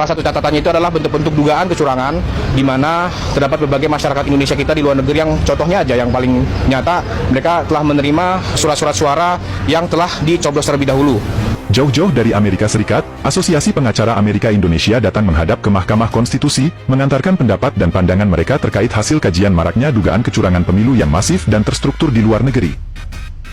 Salah satu catatannya itu adalah bentuk-bentuk dugaan kecurangan di mana terdapat berbagai masyarakat Indonesia kita di luar negeri yang contohnya aja yang paling nyata, mereka telah menerima surat-surat suara yang telah dicoblos terlebih dahulu. Jauh-jauh dari Amerika Serikat, Asosiasi Pengacara Amerika Indonesia datang menghadap ke Mahkamah Konstitusi, mengantarkan pendapat dan pandangan mereka terkait hasil kajian maraknya dugaan kecurangan pemilu yang masif dan terstruktur di luar negeri.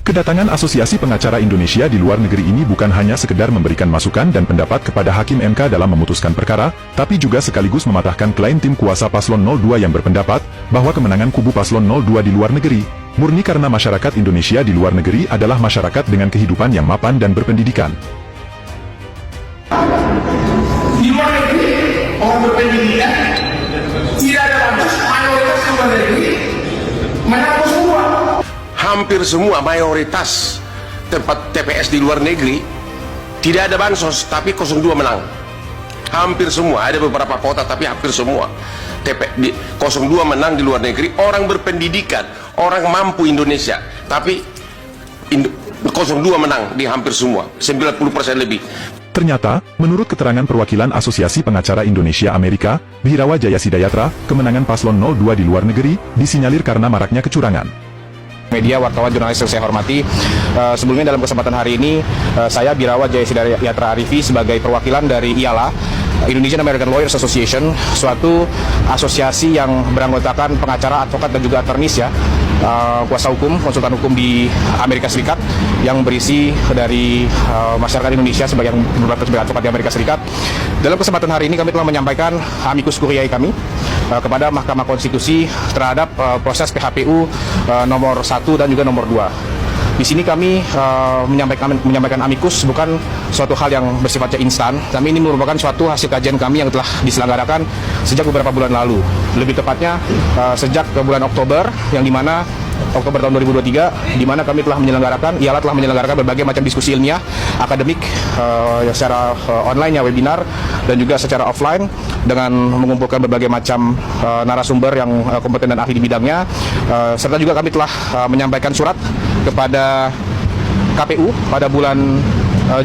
Kedatangan Asosiasi Pengacara Indonesia di luar negeri ini bukan hanya sekedar memberikan masukan dan pendapat kepada Hakim MK dalam memutuskan perkara, tapi juga sekaligus mematahkan klaim tim kuasa Paslon 02 yang berpendapat bahwa kemenangan kubu Paslon 02 di luar negeri murni karena masyarakat Indonesia di luar negeri adalah masyarakat dengan kehidupan yang mapan dan berpendidikan. Di luar negeri, orang berpendidikan tidak ada batas, mayoritas di luar negeri menang semua. Hampir semua mayoritas tempat TPS di luar negeri tidak ada bansos, tapi 02 menang. Hampir semua, ada beberapa kota tapi hampir semua 02 menang di luar negeri. Orang berpendidikan, orang mampu Indonesia, tapi 02 menang di hampir semua, 90% lebih. Ternyata, menurut keterangan perwakilan Asosiasi Pengacara Indonesia Amerika, Bihirawa Jaya Sidayatra, kemenangan Paslon 02 di luar negeri disinyalir karena maraknya kecurangan. Media, wartawan, jurnalis yang saya hormati, sebelumnya dalam kesempatan hari ini saya Bihirawa Jaya Sidayatra Arifi sebagai perwakilan dari IALA, Indonesian American Lawyers Association, suatu asosiasi yang beranggotakan pengacara, advokat dan juga attorneys ya, kuasa hukum, konsultan hukum di Amerika Serikat yang berisi dari masyarakat Indonesia sebagai yang berpraktek sebagai advokat di Amerika Serikat. Dalam kesempatan hari ini kami telah menyampaikan amicus curiae kami kepada Mahkamah Konstitusi terhadap proses PHPU nomor 1 dan juga nomor 2. Di sini kami menyampaikan amicus bukan suatu hal yang bersifatnya instan, tapi ini merupakan suatu hasil kajian kami yang telah diselenggarakan sejak beberapa bulan lalu. Lebih tepatnya sejak bulan Oktober, yang dimana Oktober tahun 2023, di mana kami telah menyelenggarakan, IALA telah menyelenggarakan berbagai macam diskusi ilmiah, akademik, secara online ya, webinar, dan juga secara offline dengan mengumpulkan berbagai macam narasumber yang kompeten dan ahli di bidangnya, serta juga kami telah menyampaikan surat kepada KPU pada bulan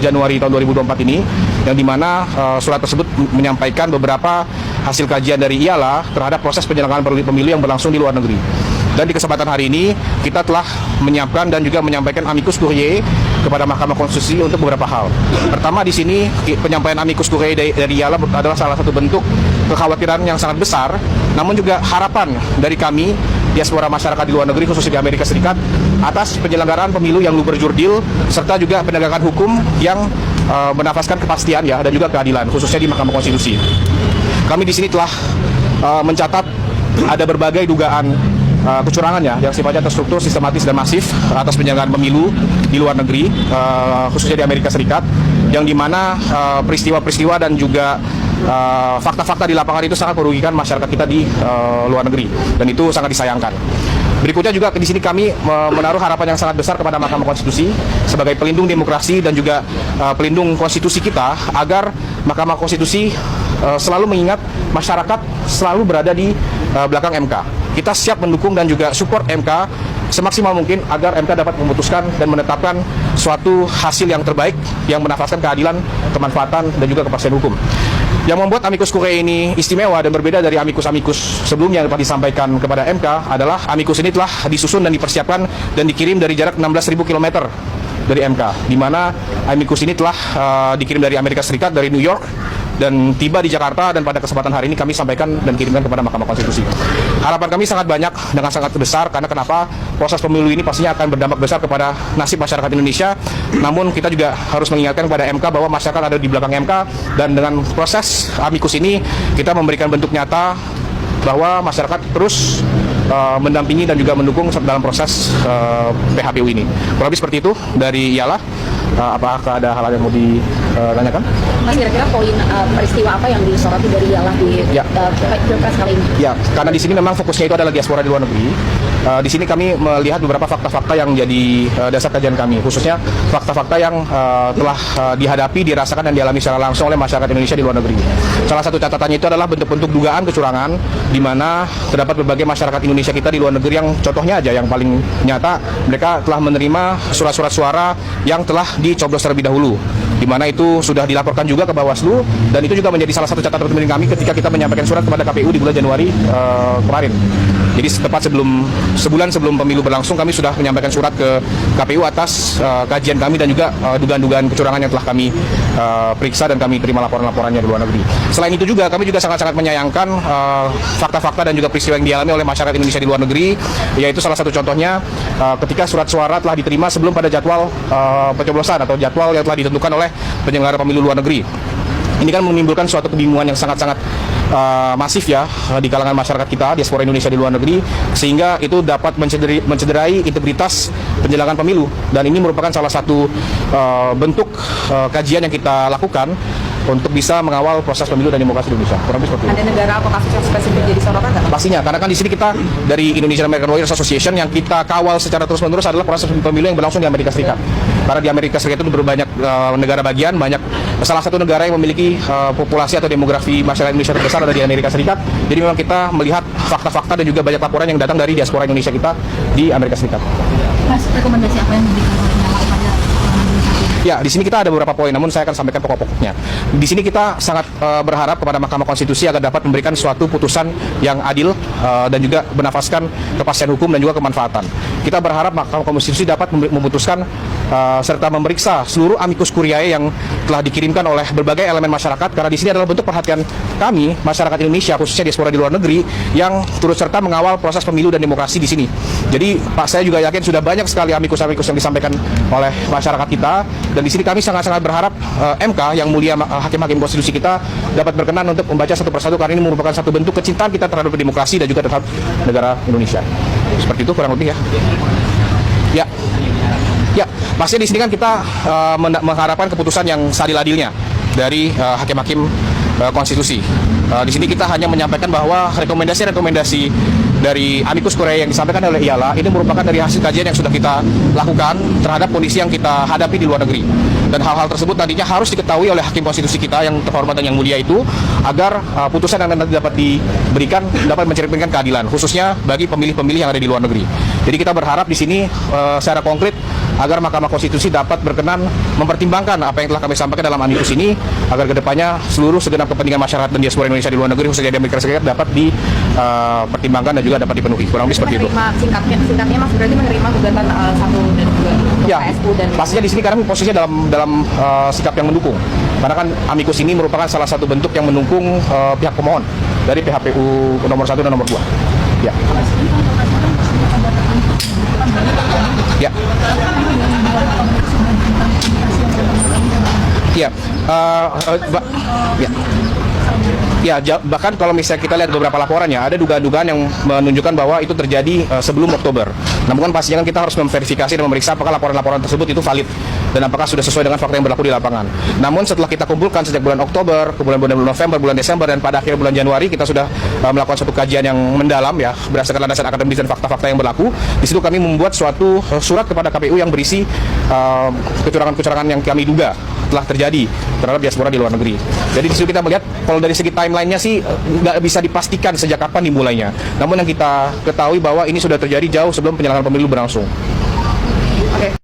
Januari tahun 2024 ini, yang dimana surat tersebut menyampaikan beberapa hasil kajian dari IALA terhadap proses penyelenggaraan pemilu yang berlangsung di luar negeri. Dan di kesempatan hari ini kita telah menyiapkan dan juga menyampaikan amicus curiae kepada Mahkamah Konstitusi untuk beberapa hal. Pertama, di sini penyampaian amicus curiae dari IALA adalah salah satu bentuk kekhawatiran yang sangat besar, namun juga harapan dari kami diaspora masyarakat di luar negeri, khususnya di Amerika Serikat, atas penyelenggaraan pemilu yang berjurdil serta juga penegakan hukum yang menafaskan kepastian ya dan juga keadilan, khususnya di Mahkamah Konstitusi. Kami di sini telah mencatat ada berbagai dugaan kecurangan ya, yang sifatnya terstruktur, sistematis dan masif atas penyelenggaraan pemilu di luar negeri, khususnya di Amerika Serikat, yang dimana peristiwa-peristiwa dan juga fakta-fakta di lapangan itu sangat merugikan masyarakat kita di luar negeri, dan itu sangat disayangkan. Berikutnya juga di sini kami menaruh harapan yang sangat besar kepada Mahkamah Konstitusi sebagai pelindung demokrasi dan juga pelindung konstitusi kita, agar Mahkamah Konstitusi selalu mengingat masyarakat selalu berada di belakang MK. Kita siap mendukung dan juga support MK semaksimal mungkin agar MK dapat memutuskan dan menetapkan suatu hasil yang terbaik yang menafaskan keadilan, kemanfaatan dan juga kepastian hukum. Yang membuat amicus curiae ini istimewa dan berbeda dari amicus-amicus sebelumnya yang telah disampaikan kepada MK adalah amicus ini telah disusun dan dipersiapkan dan dikirim dari jarak 16.000 km dari MK, di mana amicus ini telah dikirim dari Amerika Serikat, dari New York, dan tiba di Jakarta, dan pada kesempatan hari ini kami sampaikan dan kirimkan kepada Mahkamah Konstitusi. Harapan kami sangat banyak dengan sangat besar, karena kenapa? Proses pemilu ini pastinya akan berdampak besar kepada nasib masyarakat Indonesia. Namun kita juga harus mengingatkan kepada MK bahwa masyarakat ada di belakang MK, dan dengan proses amicus ini kita memberikan bentuk nyata bahwa masyarakat terus mendampingi dan juga mendukung dalam proses PHPU ini. Kurang lebih seperti itu dari IALA. Apakah ada hal yang mau ditanyakan? Mas, kira-kira poin peristiwa apa yang disoroti dari IALA di Pilpres kali ini? Ya, karena di sini memang fokusnya itu adalah diaspora di luar negeri. Di sini kami melihat beberapa fakta-fakta yang jadi dasar kajian kami, khususnya fakta-fakta yang telah dihadapi, dirasakan dan dialami secara langsung oleh masyarakat Indonesia di luar negeri. Salah satu catatannya itu adalah bentuk-bentuk dugaan kecurangan, di mana terdapat berbagai masyarakat Indonesia kita di luar negeri yang contohnya aja yang paling nyata, mereka telah menerima surat-surat suara yang telah dicoblos terlebih dahulu, di mana itu itu sudah dilaporkan juga ke Bawaslu, dan itu juga menjadi salah satu catatan penting kami ketika kita menyampaikan surat kepada KPU di bulan Januari kemarin. Jadi tepat sebulan sebelum pemilu berlangsung, kami sudah menyampaikan surat ke KPU atas kajian kami dan juga dugaan-dugaan kecurangan yang telah kami periksa dan kami terima laporan-laporannya di luar negeri. Selain itu juga kami juga sangat-sangat menyayangkan fakta-fakta dan juga peristiwa yang dialami oleh masyarakat Indonesia di luar negeri, yaitu salah satu contohnya ketika surat suara telah diterima sebelum pada jadwal pencoblosan atau jadwal yang telah ditentukan oleh penyelenggara pemilu luar negeri. Ini kan menimbulkan suatu kebingungan yang sangat-sangat masif ya di kalangan masyarakat kita, diaspora Indonesia di luar negeri, sehingga itu dapat mencederai integritas penyelenggaraan pemilu, dan ini merupakan salah satu bentuk kajian yang kita lakukan untuk bisa mengawal proses pemilu dan demokrasi di Indonesia. Kurang lebih seperti itu. Ada negara atau kasus yang spesifik jadi sorotan nggak? Pastinya, karena kan di sini kita dari Indonesian American Lawyers Association yang kita kawal secara terus-menerus adalah proses pemilu yang berlangsung di Amerika Serikat. Karena di Amerika Serikat itu berbanyak negara bagian, salah satu negara yang memiliki populasi atau demografi masyarakat Indonesia terbesar ada di Amerika Serikat. Jadi memang kita melihat fakta-fakta dan juga banyak laporan yang datang dari diaspora Indonesia kita di Amerika Serikat. Mas, rekomendasi apa yang diberikan oleh Ya, di sini kita ada beberapa poin, namun saya akan sampaikan pokok-pokoknya. Di sini kita sangat berharap kepada Mahkamah Konstitusi agar dapat memberikan suatu putusan yang adil dan juga bernafaskan kepastian hukum dan juga kemanfaatan. Kita berharap Mahkamah Konstitusi dapat memutuskan serta memeriksa seluruh amicus curiae yang telah dikirimkan oleh berbagai elemen masyarakat, karena di sini adalah bentuk perhatian kami masyarakat Indonesia, khususnya diaspora di luar negeri, yang turut serta mengawal proses pemilu dan demokrasi di sini. Jadi Pak, saya juga yakin sudah banyak sekali amicus-amicus yang disampaikan oleh masyarakat kita. Dan di sini kami sangat-sangat berharap MK yang mulia, hakim-hakim konstitusi kita dapat berkenan untuk membaca satu persatu, karena ini merupakan satu bentuk kecintaan kita terhadap demokrasi dan juga terhadap negara Indonesia. Seperti itu kurang lebih ya. Ya, pastinya di sini kan kita mengharapkan keputusan yang seadil-adilnya dari hakim-hakim konstitusi. Di sini kita hanya menyampaikan bahwa rekomendasi-rekomendasi dari amicus curiae yang disampaikan oleh IALA ini merupakan dari hasil kajian yang sudah kita lakukan terhadap kondisi yang kita hadapi di luar negeri. Dan hal-hal tersebut nantinya harus diketahui oleh hakim konstitusi kita yang terhormat dan yang mulia itu, agar putusan yang nanti dapat diberikan dapat mencerminkan keadilan, khususnya bagi pemilih-pemilih yang ada di luar negeri. Jadi kita berharap di sini secara konkret agar Mahkamah Konstitusi dapat berkenan mempertimbangkan apa yang telah kami sampaikan dalam amicus ini, agar kedepannya seluruh segenap kepentingan masyarakat dan diaspora Indonesia di luar negeri, khususnya di Amerika Serikat, dapat dipertimbangkan dan juga dapat dipenuhi. Kurang lebih seperti itu. Singkatnya Mas, berarti menerima gugatan 1 dan 2 ya, KSU dan pastinya di sini kami posisinya dalam sikap yang mendukung, karena kan amicus ini merupakan salah satu bentuk yang mendukung pihak pemohon dari PHPU nomor 1 dan nomor 2. Ya. Ya. Ya. Ya. Ya, bahkan kalau misalnya kita lihat beberapa laporannya, ada dugaan-dugaan yang menunjukkan bahwa itu terjadi sebelum Oktober. Namun kan pastinya kita harus memverifikasi dan memeriksa apakah laporan-laporan tersebut itu valid dan apakah sudah sesuai dengan fakta yang berlaku di lapangan. Namun setelah kita kumpulkan sejak bulan Oktober, kemudian bulan November, bulan Desember, dan pada akhir bulan Januari kita sudah melakukan suatu kajian yang mendalam ya, berdasarkan landasan akademis dan fakta-fakta yang berlaku. Di situ kami membuat suatu surat kepada KPU yang berisi kecurangan-kecurangan yang kami duga telah terjadi terhadap diaspora di luar negeri. Jadi di situ kita melihat kalau dari segi timelinenya sih nggak bisa dipastikan sejak kapan dimulainya. Namun yang kita ketahui bahwa ini sudah terjadi jauh sebelum penyelenggaraan pemilu berlangsung. Oke.